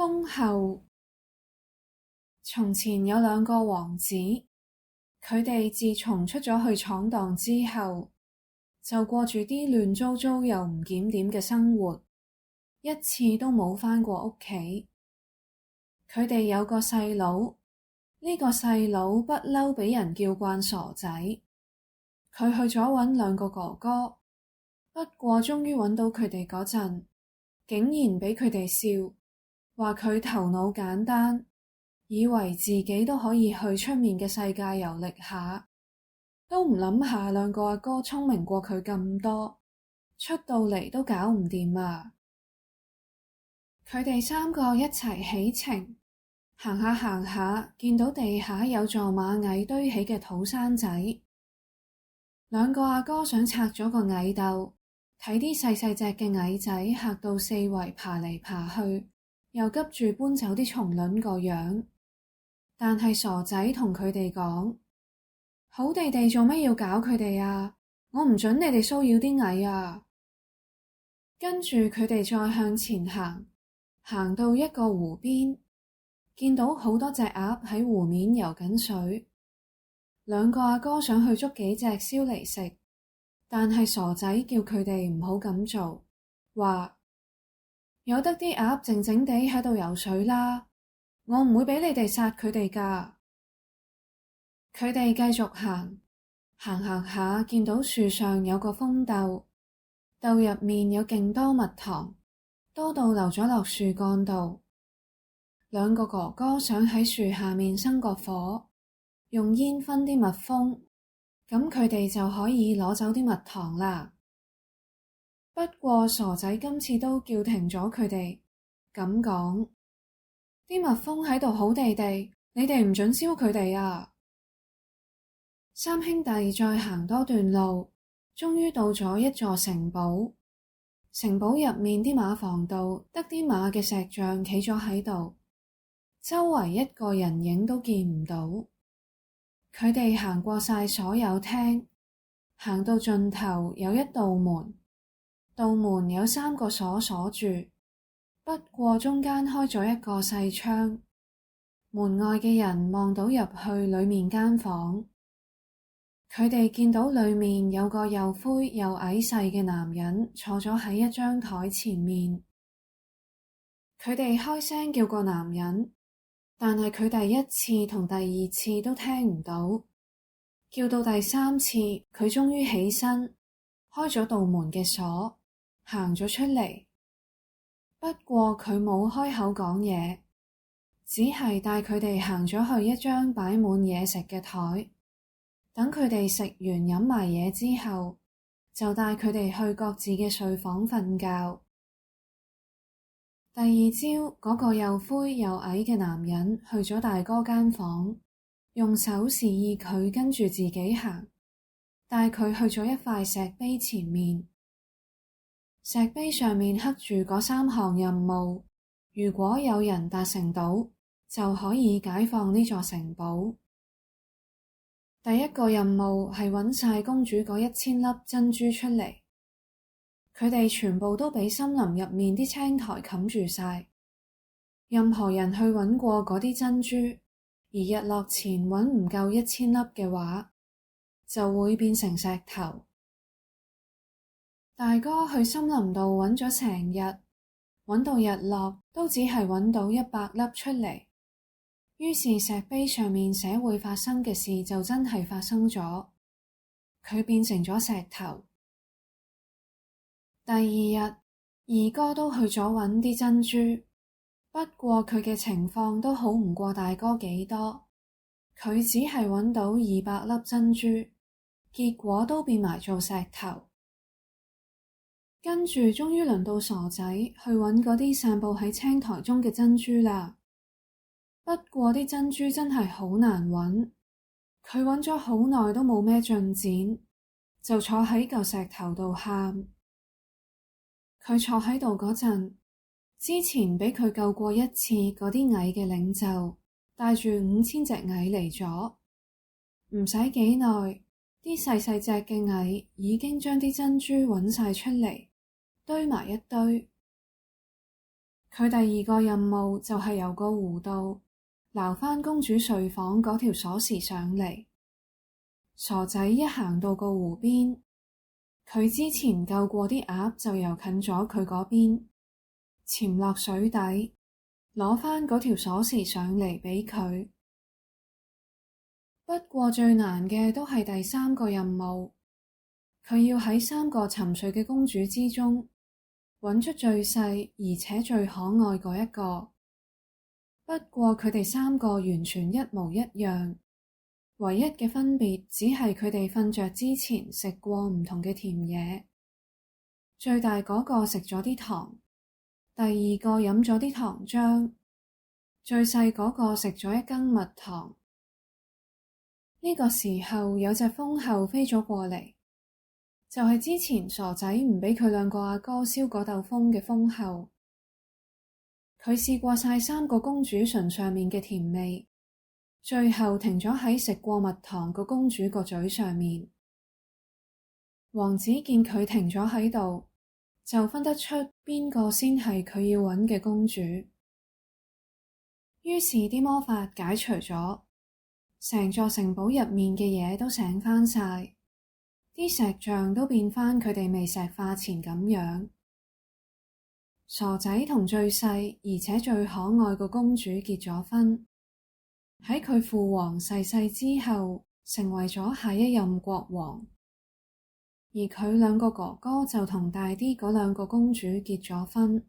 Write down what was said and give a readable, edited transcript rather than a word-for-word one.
封后。從前有兩個王子，佢哋自從出咗去闖蕩之後，就過住啲亂糟糟又唔檢點嘅生活，一次都冇返過屋企。佢哋有個細佬，呢個細佬不嬲俾人叫慣傻仔。佢去咗搵兩個哥哥，不過終於搵到佢哋嗰陣，竟然俾佢哋笑，話佢頭腦簡單，以為自己都可以去出面嘅世界遊歷下，都唔諗下兩個阿哥聰明過佢咁多，出到嚟都搞唔掂啊！佢哋三個一齊起程，行下行下，見到地下有座螞蟻堆起嘅土山仔，兩個阿哥想拆咗個蟻竇，睇啲細細隻嘅蟻仔嚇到四圍爬嚟爬去，又急住搬走啲蟲卵個樣。但係傻仔同佢哋講：好地地做咩要搞佢哋啊？我唔准你哋騷擾啲蟻啊！跟住佢哋再向前行，行到一個湖邊，見到好多隻鴨喺湖面游緊水。兩個阿哥想去捉幾隻燒嚟食，但係傻仔叫佢哋唔好咁做，話有得啲鴨靜靜地喺度游水啦，我唔會俾你哋殺佢哋㗎。佢哋繼續行，行行下見到樹上有個蜂竇，竇入面有勁多蜜糖，多到流咗落樹幹度。兩個哥哥想喺樹下面生個火，用煙燻啲蜜蜂，咁佢哋就可以攞走啲蜜糖啦。不過傻仔今次都叫停咗佢哋，咁講：啲蜜蜂喺度好地地，你哋唔准燒佢哋啊！三兄弟再行多段路，終於到咗一座城堡。城堡入面啲馬房度得啲馬嘅石像企咗喺度，周圍一個人影都見唔到。佢哋行過晒所有廳，行到盡頭有一道門，道門有3個鎖鎖住，不過中間開咗一個細窗，門外嘅人望到入去裏面間房。佢哋見到裏面有個又灰又矮細嘅男人坐咗喺一張台前面。佢哋開聲叫個男人，但係佢第一次同第二次都聽唔到，叫到第3次，佢終於起身，開咗道門嘅鎖，行咗出嚟。不過佢冇開口講嘢，只係帶佢哋行咗去一張擺滿嘢食嘅台。等佢哋食完飲埋嘢之後，就帶佢哋去各自嘅睡房瞓覺。第二朝，嗰個又灰又矮嘅男人去咗大哥間房，用手示意佢跟住自己行，帶佢去咗一塊石碑前面。石碑上面刻住嗰3項任務，如果有人達成到，就可以解放呢座城堡。第一個任務係揾晒公主嗰1000粒珍珠出嚟，佢哋全部都俾森林入面啲青苔冚住晒。任何人去揾過嗰啲珍珠，而日落前揾唔夠1000粒嘅話，就會變成石頭。大哥去森林度揾咗成日，揾到日落都只係揾到100粒出嚟。於是石碑上面寫會發生嘅事就真係發生咗，佢變成咗石頭。第二日，二哥都去咗揾啲珍珠，不過佢嘅情況都好唔過大哥幾多，佢只係揾到200粒珍珠，結果都變埋做石頭。跟住終於輪到傻仔去揾嗰啲散佈喺青苔中嘅珍珠啦。不過啲珍珠真係好難揾，佢揾咗好耐都冇咩進展，就坐喺嚿石頭度喊。佢坐喺度嗰陣，之前俾佢救過一次嗰啲蟻嘅領袖帶住5000隻蟻嚟咗，唔使幾耐，啲細細隻嘅蟻已經將啲珍珠揾晒出嚟，堆埋一堆。佢第二個任務就係由個湖度撈返公主睡房嗰條鎖匙上嚟。傻仔一行到個湖邊，佢之前救過啲鴨就游近咗佢嗰邊，潛落水底攞返嗰條鎖匙上嚟畀佢。不過最難嘅都係第三個任務，佢要喺3個沉睡嘅公主之中揾出最細而且最可愛嗰一個。不過佢哋3個完全一模一樣，唯一嘅分別只係佢哋瞓着之前食過唔同嘅甜嘢。最大嗰個食咗啲糖，第二個飲咗啲糖漿，最細嗰個食咗一羹蜜糖。呢個時候有隻蜂后飛咗過嚟，就係之前傻仔唔畀佢2個阿哥燒嗰竇蜂嘅蜂后。佢試過晒3個公主唇上面嘅甜味，最後停咗喺食過蜜糖個公主個嘴上面。王子見佢停咗喺度，就分得出邊個先係佢要揾嘅公主。於是啲魔法解除咗，成座城堡入面嘅嘢都醒返晒，啲石像都變返佢哋未石化前咁樣。傻仔同最細而且最可愛個公主結咗婚，喺佢父王逝世之後，成為咗下一任國王。而佢2個哥哥就同大啲嗰2個公主結咗婚。